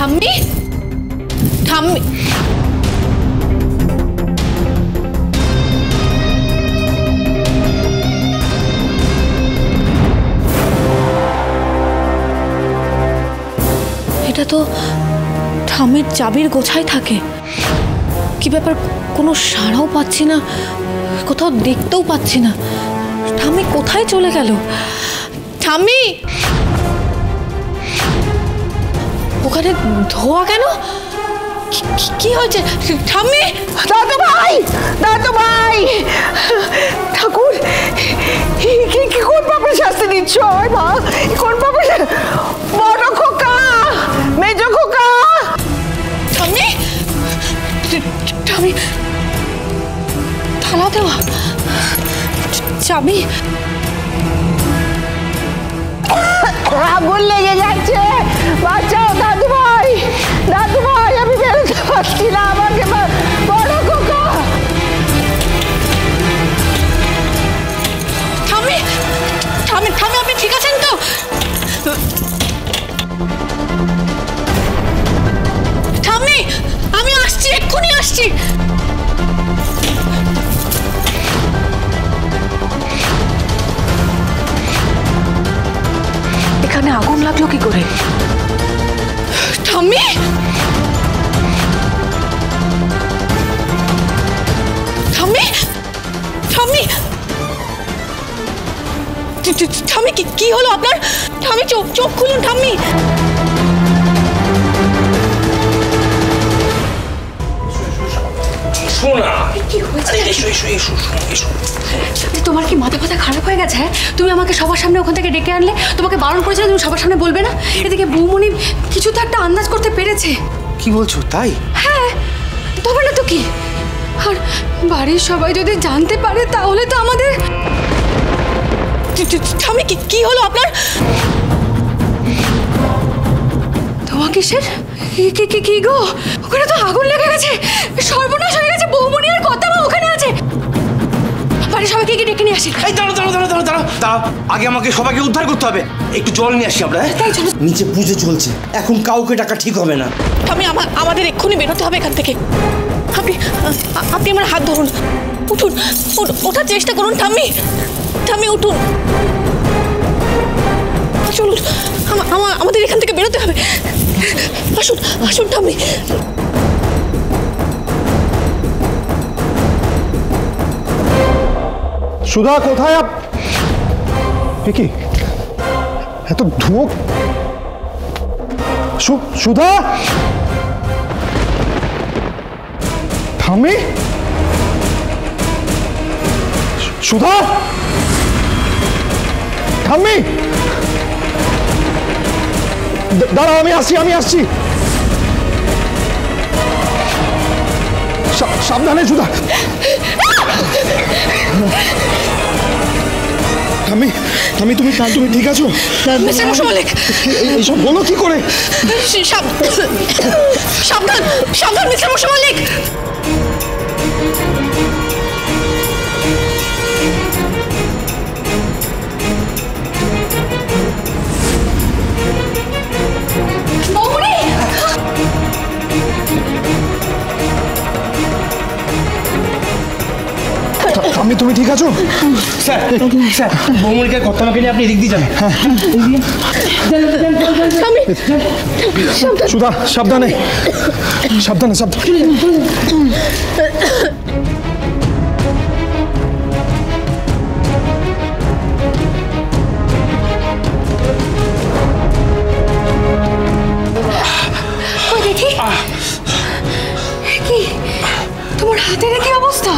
ঠাম্মি ঠাম্মি এটা তো ঠাম্মির চাবির গোছায় থাকে। কি ব্যাপার, কোনো সাড়াও পাচ্ছি না, কোথাও দেখতেও পাচ্ছি না। ঠাম্মি কোথায় চলে গেল? ঠাম্মি, ওখানে ধোয়া কেন? কি হয়েছে ঠাম্মি? দাদু ভাই, দাদু ভাই, ঠাকুর কি কোন পাপে শাস্তি দিচ্ছ? মা কোন পাপে? বড় খোকা, মেজ খোকা। ঠাম্মি, ঠাম্মি থালা দেওয়া চাবি। আগুন লেগে যাচ্ছে, বাঁচাও দাদু ভাই, দাদু ভাই, আমি বেরোতে পারছি না, আমাকে বড় খোকা। ঠাম্মি ঠাম্মি ঠাম্মি, আপনি ঠিক আছেন তো? ঠাম্মি, আমি আসছি, এক্ষুনি আসছি। এখানে আগুন লাগলো কি করে? ঠাম্মি, ঠাম্মি, ঠাম্মি, ঠাম্মি, কি হলো আপনার? ঠাম্মি, চোখ খুলুন ঠাম্মি। তোমার কি মাথা ফাথা খারাপ হয়ে গেছে? তুমি আমাকে সবার সামনে ওখান থেকে ডেকে আনলে, তোমাকে বারণ করেছিলে তুমি সবার সামনে বলবে না। এদিকে বৌমনি কিছু তো একটা আন্দাজ করতে পেরেছে। কি বলছো তাই? হ্যাঁ, তবে না তো কি। আর বাড়ির সবাই যদি জানতে পারে তাহলে তো আমাদের। ঠাম্মি, কি হলো আপনার? তোমার কিসের কি গো? ওখানে তো আগুন লেগে গেছে, সর্বনাশ হয়ে গেছে। বৌমনি আর কথা মা ওখানে আছে। বাড়ির সবাইকে কি ডেকে নিয়ে আসি? এই দাঁড়াও দাঁড়াও দাঁড়াও দাঁড়াও দাঁড়াও, আগে আমাকে সবাইকে উদ্ধার করতে হবে। একটু জল নিয়ে আসি আমরা। নিচে পুজো চলছে, এখন কাউকে ডাকা ঠিক হবে না। ঠাম্মি, আমাদের এক্ষুনি বেরোতে হবে এখান থেকে। আপনি আমার হাত ধরুন, উঠুন, ওঠার চেষ্টা করুন। ঠাম্মি, ঠাম্মি উঠুন, চলুন, আমাদের এখান থেকে বেরোতে হবে। আসুন আসুন ঠাম্মি। সুধা কোথায়? কি এত ধুয়ো? সুধা, ঠাম্মি, সুধা, ঠাম্মি, দাঁড়াও, আমি আসছি। সাবধানে সুধা। ঠাম্মি, তুমি ঠিক আছো? মিস্টার মুশাররফ, এইসব হলো কি করে? সাবধান সাবধান মিস্টার মুশাররফ। ঠাম্মি, তুমি ঠিক আছো? স্যার, বৌমনিকে কথা আমাকে নিয়ে আপনি এদিক দিয়ে যান। সুধা, সাবধানে। দেখি কি তোমার হাতের কি অবস্থা?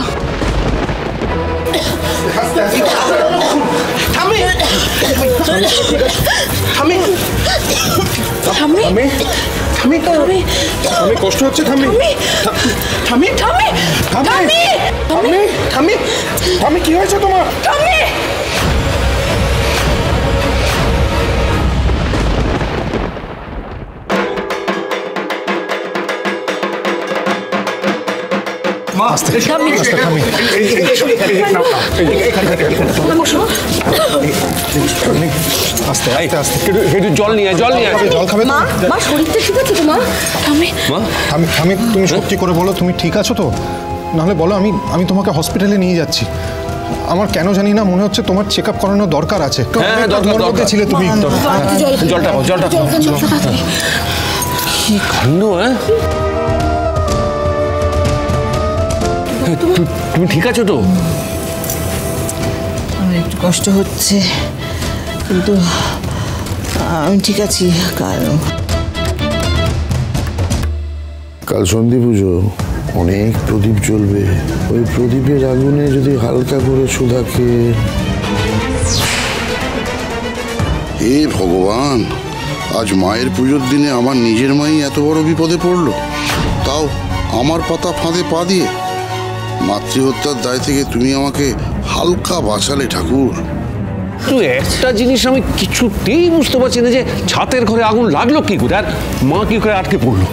থামি, কষ্ট হচ্ছে? থামি, কি হয়েছে তোমার? মা, মা আস্তে আস্তে থামি আস্তে আস্তে আস্তে একটু জল নিয়ে আয়, জল নিয়ে আয়। জল খাবে তো? মা শরীরটা ঠিক আছে তোমার? মা থামি তুমি সত্যি করে বলো তুমি ঠিক আছো তো? নাহলে বলো আমি তোমাকে হসপিটালে নিয়ে যাচ্ছি। আমার কেন জানি না মনে হচ্ছে তোমার চেক আপ করানোর দরকার আছে। হ্যাঁ, দরকার, তোমার মধ্যে দরকার। ছিলে তুমি। জলটা খাও, জলটা খাও। কি কাণ্ড, হ্যাঁ? তুমি ঠিক আছো তো? আমার একটু কষ্ট হচ্ছে, কিন্তু আমি ঠিক আছি। কাল সন্ধি পুজো, অনেক প্রদীপ জ্বলবে। ওই প্রদীপের আগুনে যদি হালকা করে সুধাকে। হে ভগবান, আজ মায়ের পুজোর দিনে আমার নিজের মাই এত বড় বিপদে পড়ল, তাও আমার পাতা ফাঁদে পা দিয়ে। মাতৃহত্যার দায় থেকে তুমি আমাকে হালকা বাঁচালে ঠাকুর। তো একটা জিনিস আমি কিছুতেই বুঝতে পারছি না, যে ছাতের ঘরে আগুন লাগলো কি করে, আর মা কি করে আটকে পড়লো।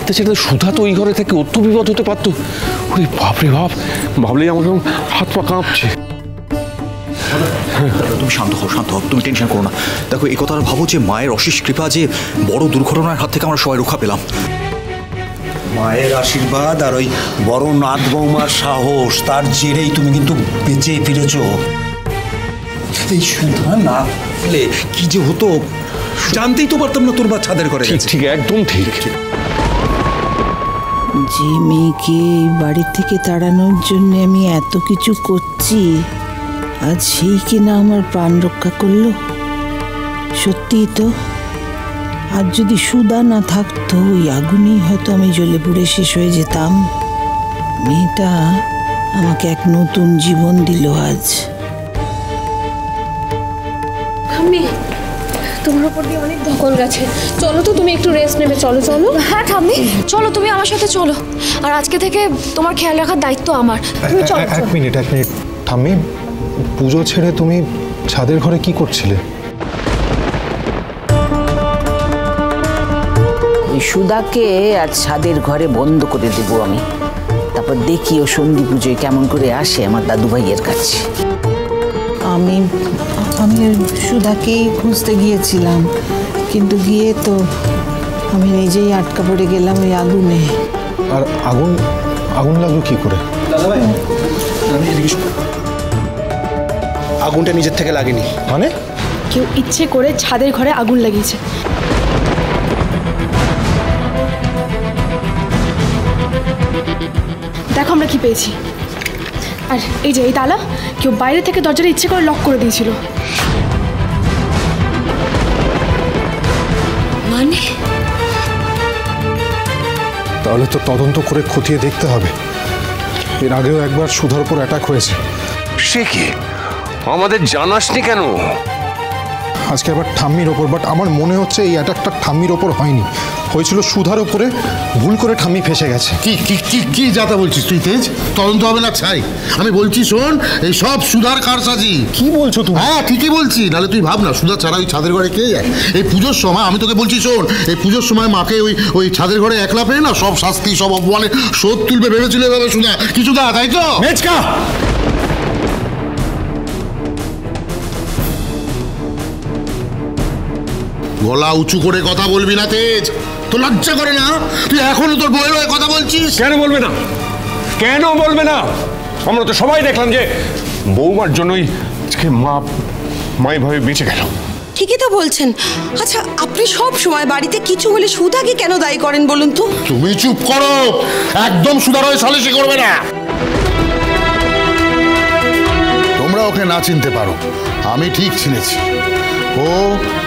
তা সেটা সুধা তো ওই ঘরে থেকে অত্য বিপদ হতে পারতো। ওরে বাপরে বাপ, ভাবলেই আমার হাত পা কাঁপছে। তুমি শান্ত হও, শান্ত হও, তুমি টেনশন করো না। দেখো, এই কথাটা ভাবো যে মায়ের অশেষ কৃপা যে বড় দুর্ঘটনার হাত থেকে আমরা সবাই রক্ষা পেলাম। মায়ের আশীর্বাদ আর ওই বড় নাথ বৌমার সাহস, তার জেরেই তুমি কিন্তু বেঁচে ফিরেছ। এই সুধা না পেলে কি যে হতো জানতেই তো পারতাম না তোর বা ছাদের ঘরে ঠিক ঠিক, একদম ঠিক। যে মেয়েকে এই বাড়ি থেকে তাড়ানোর জন্য আমি এত কিছু করছি, আজ সেই কিনা আমার প্রাণ রক্ষা করলো। সত্যিই তো, আর যদি সুধা না থাকতো, ওই আগুনেই হয়তো আমি জ্বলে পুড়ে শেষ হয়ে যেতাম। মেয়েটা আমাকে এক নতুন জীবন দিল আজ। ঠাম্মি, তোমার উপর দিয়ে অনেক ধকল গেছে, চলো তো তুমি একটু রেস্ট নেবে। চলো চলো। হ্যাঁ ঠাম্মি, চলো তুমি আমার সাথে চলো। আর আজকে থেকে তোমার খেয়াল রাখার দায়িত্ব আমার। তুমি চলো। এক মিনিট ঠাম্মি, পুজো ছেড়ে তুমি ছাদের ঘরে কি করছিলে? সুধাকে আজ ছাদের ঘরে বন্ধ করে দেবো আমি। তারপর দেখি ও সন্ধি পুজোয় কেমন করে আসে আমার দাদু ভাইয়ের কাছে। আমি সুধাকেই খুঁজতে গিয়েছিলাম, কিন্তু গিয়ে তো আমি নিজেই আটকা পড়ে গেলাম ওই আগুনে। আর আগুন লাগলো কি করে? আগুনটা নিজের থেকে লাগেনি। মানে কেউ ইচ্ছে করে ছাদের ঘরে আগুন লাগিয়েছে। দেখো আমরা কি পেয়েছি। আর এই যে এই তালা, কেউ বাইরে থেকে দরজাটা ইচ্ছে করে লক করে দিয়েছিল। মানে তাহলে তো তদন্ত করে খতিয়ে দেখতে হবে। এর আগেও একবার সুধার উপর অ্যাটাক হয়েছে। সে কি, আমাদের জানাসনি কেন? আজকে আবার ঠাম্মির ওপর, বাট আমার মনে হচ্ছে এই অ্যাটাকটা ঠাম্মির ওপর হয়নি, হয়েছিল সুধার উপরে। ভুল করে ঠাম্মি ফেসে গেছে। কি কি কি কি যাতা বলছিস তুই তেজ? তদন্ত হবে না ছাই। আমি বলছি শোন, এই সব সুধার কারসাজি। কি বলছো তুমি? হ্যাঁ ঠিকই বলছি, নাহলে তুই ভাব না সুধা ছাড়া ওই ছাদের ঘরে কে যায়? এই পুজোর সময় আমি তোকে বলছি শোন, এই পুজোর সময় মাকে ওই ছাদের ঘরে একলা পেয়ে না সব শাস্তি সব অপমানের শোধ তুলবে ভেবেছিল এভাবে সুধা। কিছু দা, তাই তো? মেচকা, গলা উঁচু করে কথা বলবি না তেজ, তো লজ্জা করে না? তুই এখনো তোর বউয়ের হয়ে কথা বলছিস? কেন বলবে না, কেন বলবে না? আমরা তো সবাই দেখলাম যে বৌমার জন্যই আজকে মা এভাবে বেঁচে গেল। ঠিকই তো বলছেন। আচ্ছা, আপনি সব সময় বাড়িতে কিছু হলে সুধাকে কেন দায়ী করেন বলুন তো? তুমি চুপ করো, একদম সুধার হয়ে সালিশি করবে না। তোমরা ওকে না চিনতে পারো, আমি ঠিক চিনেছি। ও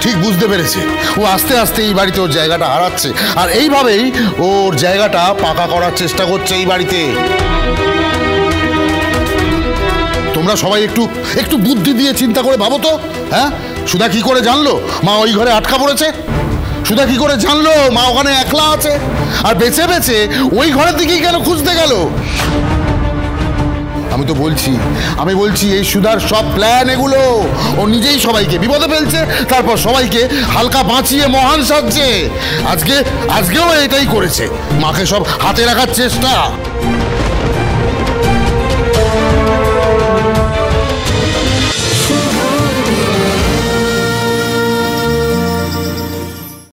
ঠিক বুঝতে পেরেছে, ও আস্তে আস্তে এই বাড়িতে ওর জায়গাটা হারাচ্ছে, আর এইভাবেই ওর জায়গাটা পাকা করার চেষ্টা করছে এই বাড়িতে। তোমরা সবাই একটু বুদ্ধি দিয়ে চিন্তা করে ভাবো তো। হ্যাঁ, সুধা কি করে জানলো মা ওই ঘরে আটকা পড়েছে? সুধা কি করে জানলো মা ওখানে একলা আছে? আর বেছে বেছে ওই ঘরের দিকেই কেন খুঁজতে গেল? আমি বলছি এই সুধার সব প্ল্যান এগুলো। ও নিজেই সবাইকে বিপদে ফেলছে, তারপর সবাইকে হালকা বাঁচিয়ে মহান সাজছে। আজকেও এটাই করেছে, মাকে সব হাতে রাখার চেষ্টা।